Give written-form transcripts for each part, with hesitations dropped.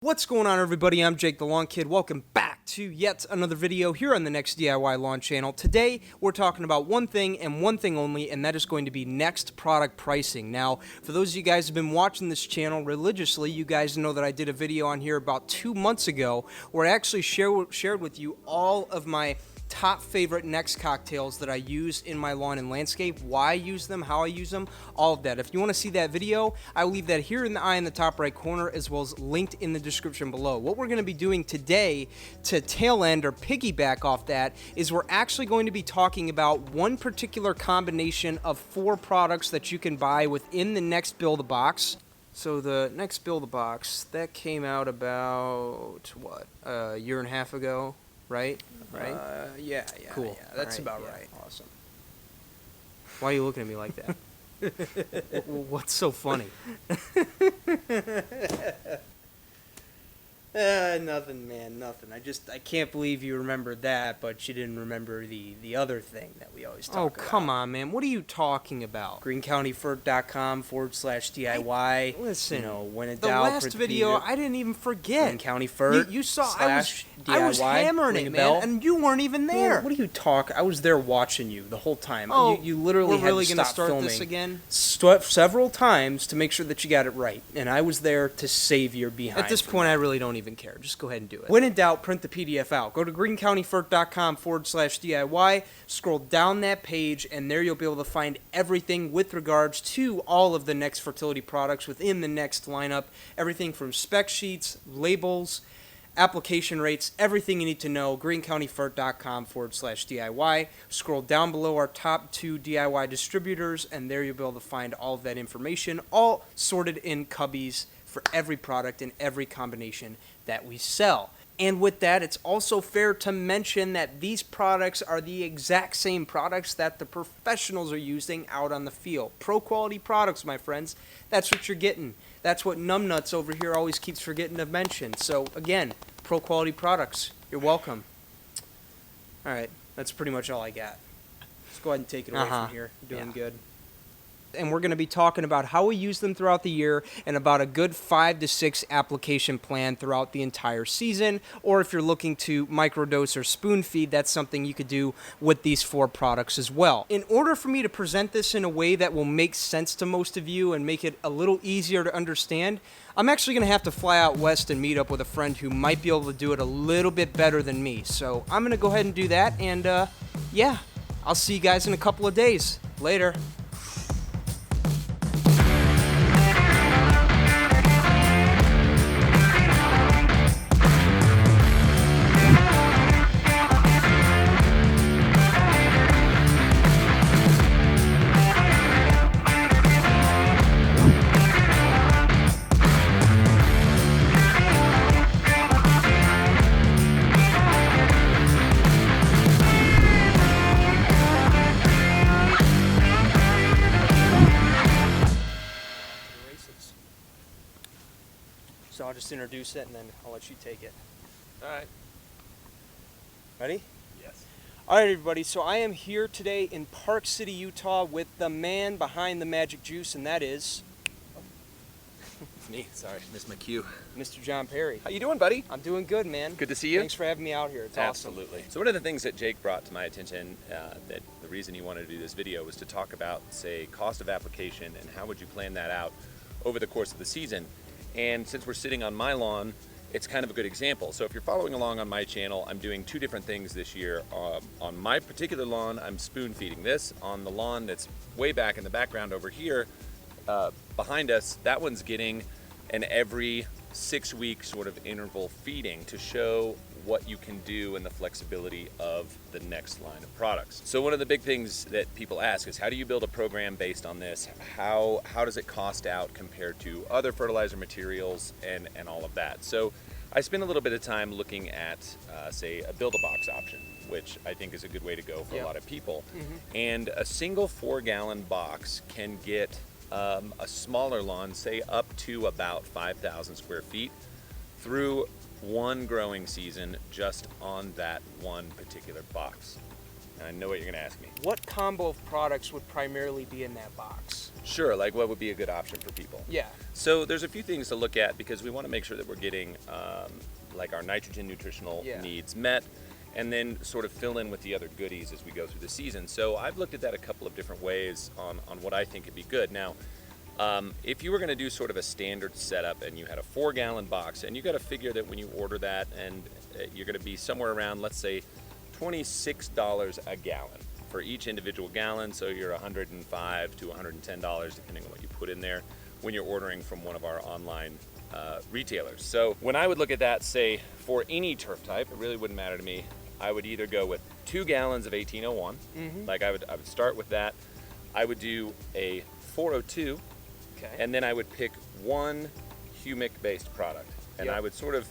What's going on, everybody? I'm Jake the Lawn Kid. Welcome back to yet another video here on the N-Ext DIY Lawn channel. Today, we're talking about one thing and one thing only, and that is going to be N-Ext product pricing. Now, for those of you guys who have been watching this channel religiously, you guys know that I did a video on here about 2 months ago where I actually shared with you all of my top favorite N-Ext cocktails that I use in my lawn and landscape, why I use them, how I use them, all of that. If you want to see that video, I will leave that here in the eye in the top right corner as well as linked in the description below. What we're going to be doing today to tail end or piggyback off that is we're actually going to be talking about one particular combination of 4 products that you can buy within the N-Ext Build-a-Box. So the N-Ext Build-a-Box, that came out about, what, a year and a half ago, right? Right? Yeah. Cool. Yeah, that's about right. Awesome. Why are you looking at me like that? What's so funny? Nothing, man, nothing. I can't believe you remembered that, but you didn't remember the other thing that we always talk about. Oh, come on, man. What are you talking about? GreeneCountyFert.com/DIY. Listen, you know, when in the doubt, last video, I didn't even forget. Greene County Fert. You saw, /DIY, I was hammering it, man, and you weren't even there. Man, what are you talking? I was there watching you the whole time. Oh, you literally we're really had to gonna stop start filming this again? Several times to make sure that you got it right, and I was there to save your behind. At this point, I really don't even care. Just go ahead and do it. When in doubt, print the PDF out. Go to GreeneCountyFert.com/DIY, scroll down that page, and there you'll be able to find everything with regards to all of the N-Ext fertility products within the N-Ext lineup. Everything from spec sheets, labels, application rates, everything you need to know. GreeneCountyFert.com/DIY. Scroll down below our top 2 DIY distributors, and there you'll be able to find all of that information, all sorted in cubbies for every product and every combination that we sell. And with that, it's also fair to mention that these products are the exact same products that the professionals are using out on the field. Pro quality products, my friends. That's what you're getting. That's what Numbnuts over here always keeps forgetting to mention. So again, pro quality products. You're welcome. All right, that's pretty much all I got. Let's go ahead and take it away from here. You're doing good. And we're going to be talking about how we use them throughout the year and about a good 5 to 6 application plan throughout the entire season. Or if you're looking to microdose or spoon feed, that's something you could do with these 4 products as well. In order for me to present this in a way that will make sense to most of you and make it a little easier to understand, I'm actually going to have to fly out west and meet up with a friend who might be able to do it a little bit better than me. So I'm going to go ahead and do that. And yeah, I'll see you guys in a couple of days. Later. So I'll just introduce it and then I'll let you take it. All right. Ready? Yes. All right, everybody. So I am here today in Park City, Utah with the man behind the magic juice, and that is... It's me. Sorry, missed my cue. Mr. John Perry. How you doing, buddy? I'm doing good, man. Good to see you. Thanks for having me out here. It's awesome. Absolutely. So one of the things that Jake brought to my attention, that the reason he wanted to do this video was to talk about, say, cost of application and how would you plan that out over the course of the season. And since we're sitting on my lawn, it's kind of a good example. So if you're following along on my channel, I'm doing 2 different things this year. On my particular lawn, I'm spoon feeding this. On the lawn that's way back in the background over here, behind us, that one's getting an every 6-week sort of interval feeding to show what you can do and the flexibility of the N-Ext line of products. So one of the big things that people ask is, how do you build a program based on this? How does it cost out compared to other fertilizer materials and all of that? So I spent a little bit of time looking at, say, a Build-a-Box option, which I think is a good way to go for a lot of people. And a single 4-gallon box can get a smaller lawn, say up to about 5,000 square feet, through one growing season just on that one particular box. And I know what you're going to ask me. What combo of products would primarily be in that box? Sure, like what would be a good option for people? Yeah. So there's a few things to look at because we want to make sure that we're getting like our nitrogen nutritional needs met, and then sort of fill in with the other goodies as we go through the season. So I've looked at that a couple of different ways on what I think would be good. Now, if you were going to do sort of a standard setup and you had a 4-gallon box, and you got to figure that when you order that, and you're going to be somewhere around, let's say, $26 a gallon for each individual gallon, so you're $105 to $110 depending on what you put in there when you're ordering from one of our online retailers. So when I would look at that, say for any turf type, it really wouldn't matter to me. I would either go with 2 gallons of 1801, like I would start with that. I would do a 402, and then I would pick one humic-based product, and I would sort of,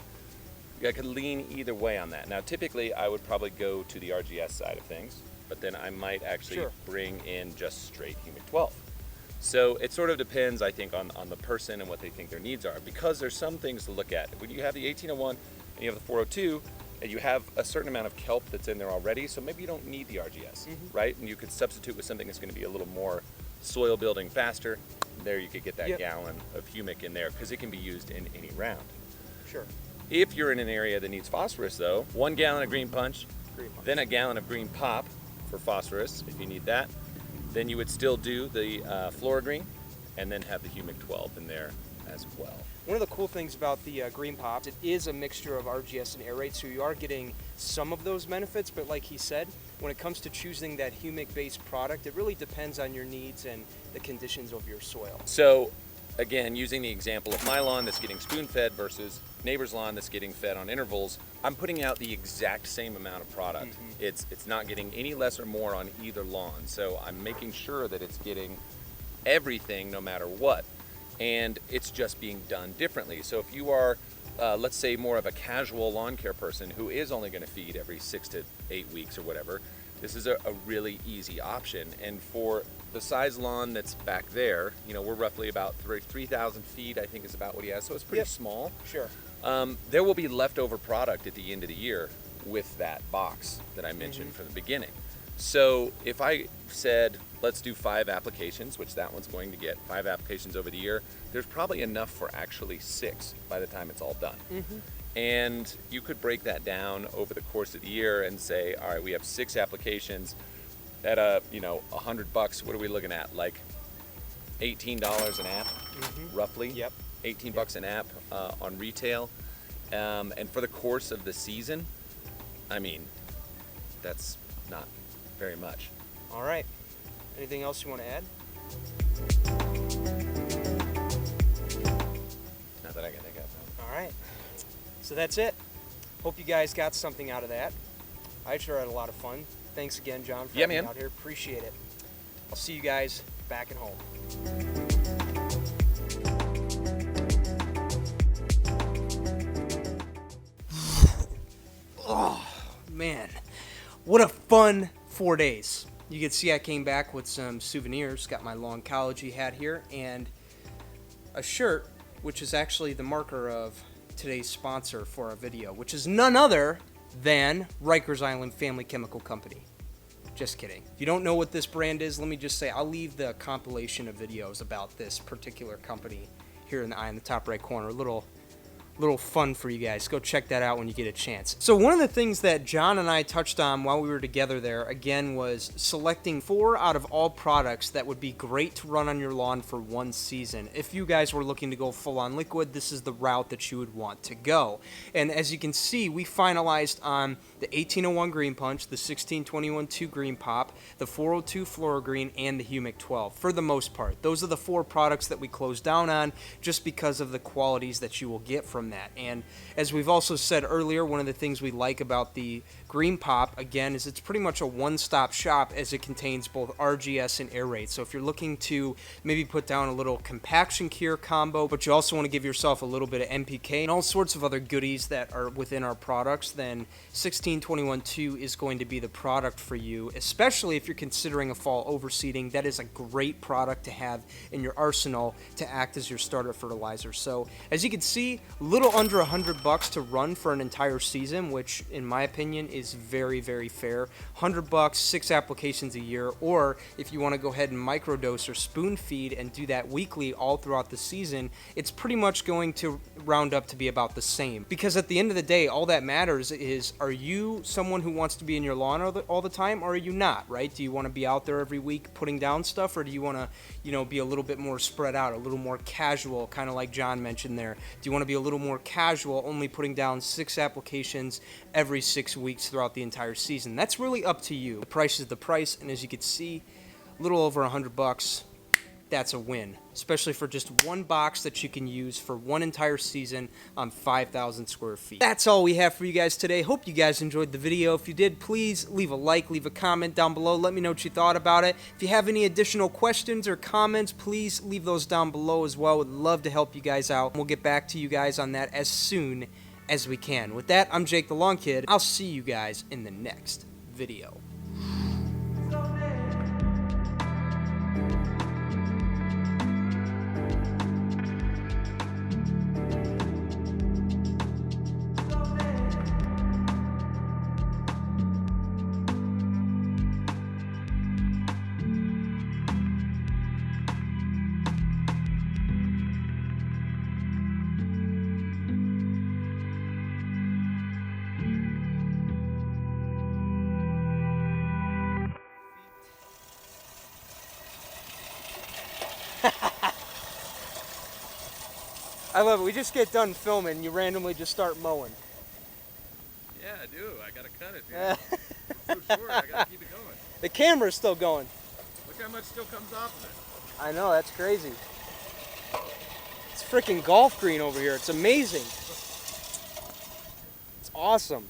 I could lean either way on that. Now, typically, I would probably go to the RGS side of things, but then I might actually bring in just straight humic 12. So it sort of depends, I think, on the person and what they think their needs are, because there's some things to look at. When you have the 1801 and you have the 402, and you have a certain amount of kelp that's in there already, so maybe you don't need the RGS, right? And you could substitute with something that's going to be a little more soil building faster. There you could get that gallon of humic in there, because it can be used in any round. Sure. If you're in an area that needs phosphorus, though, 1 gallon of Greene Punch, then a gallon of Green Pop for phosphorus if you need that. Then you would still do the Flora-Green, and then have the humic 12 in there as well. One of the cool things about the Green Pops, it is a mixture of RGS and aerate, so you are getting some of those benefits, but like he said, when it comes to choosing that humic-based product, it really depends on your needs and the conditions of your soil. So, again, using the example of my lawn that's getting spoon-fed versus neighbor's lawn that's getting fed on intervals, I'm putting out the exact same amount of product. It's not getting any less or more on either lawn, so I'm making sure that it's getting everything no matter what. And it's just being done differently. So if you are, let's say, more of a casual lawn care person who is only going to feed every 6 to 8 weeks or whatever, this is a really easy option. And for the size lawn that's back there, you know, we're roughly about 3,000 feet, I think is about what he has, so it's pretty small. Sure. There will be leftover product at the end of the year with that box that I mentioned from the beginning. So if I said, let's do 5 applications, which that one's going to get 5 applications over the year, there's probably enough for actually 6 by the time it's all done. And you could break that down over the course of the year and say, all right, we have 6 applications at $100. What are we looking at? Like $18 an app, roughly. Yep. 18 bucks an app on retail. And for the course of the season, I mean, that's not very much. All right. Anything else you want to add? Not that I can think of. All right. So that's it. Hope you guys got something out of that. I sure had a lot of fun. Thanks again, John, for having me out here. Appreciate it. I'll see you guys back at home. Oh, man. What a fun 4 days. You can see I came back with some souvenirs. Got my Lawncology hat here and a shirt, which is actually the marker of today's sponsor for our video, which is none other than Rikers Island Family Chemical Company. Just kidding. If you don't know what this brand is, let me just say I'll leave the compilation of videos about this particular company here in the eye in the top right corner. A little fun for you guys. Go check that out when you get a chance. So one of the things that John and I touched on while we were together there, again, was selecting 4 out of all products that would be great to run on your lawn for one season. If you guys were looking to go full on liquid, this is the route that you would want to go. And as you can see, we finalized on the 1801 Green Punch, the 1621-2 Green Pop, the 402 Flora-Green, and the Humic 12 for the most part. Those are the 4 products that we closed down on just because of the qualities that you will get from that. And as we've also said earlier, one of the things we like about the Green Pop, again, is it's pretty much a one-stop shop as it contains both RGS and aerate. So if you're looking to maybe put down a little compaction cure combo, but you also want to give yourself a little bit of NPK and all sorts of other goodies that are within our products, then 1621-2 is going to be the product for you, especially if you're considering a fall overseeding. That is a great product to have in your arsenal to act as your starter fertilizer. So as you can see, a little little under $100 to run for an entire season, which in my opinion is very, very fair. $100, 6 applications a year, or if you want to go ahead and microdose or spoon feed and do that weekly all throughout the season, it's pretty much going to round up to be about the same. Because at the end of the day, all that matters is, are you someone who wants to be in your lawn all the time, or are you not, right? Do you want to be out there every week putting down stuff, or do you want to, be a little bit more spread out, a little more casual, kind of like John mentioned there? Do you want to be a little more casual, only putting down 6 applications every 6 weeks throughout the entire season? That's really up to you. The price is the price, and as you can see, a little over $100, that's a win, especially for just one box that you can use for one entire season on 5,000 square feet. That's all we have for you guys today. Hope you guys enjoyed the video. If you did, please leave a like, leave a comment down below. Let me know what you thought about it. If you have any additional questions or comments, please leave those down below as well. Would love to help you guys out. We'll get back to you guys on that as soon as we can. With that, I'm Jake the Lawn Kid. I'll see you guys in the next video. I love it. We just get done filming and you randomly just start mowing. Yeah, I do. I gotta cut it, dude. It's so short, I gotta keep it going. The camera's still going. Look how much still comes off of it. I know, that's crazy. It's freaking golf green over here. It's amazing. It's awesome.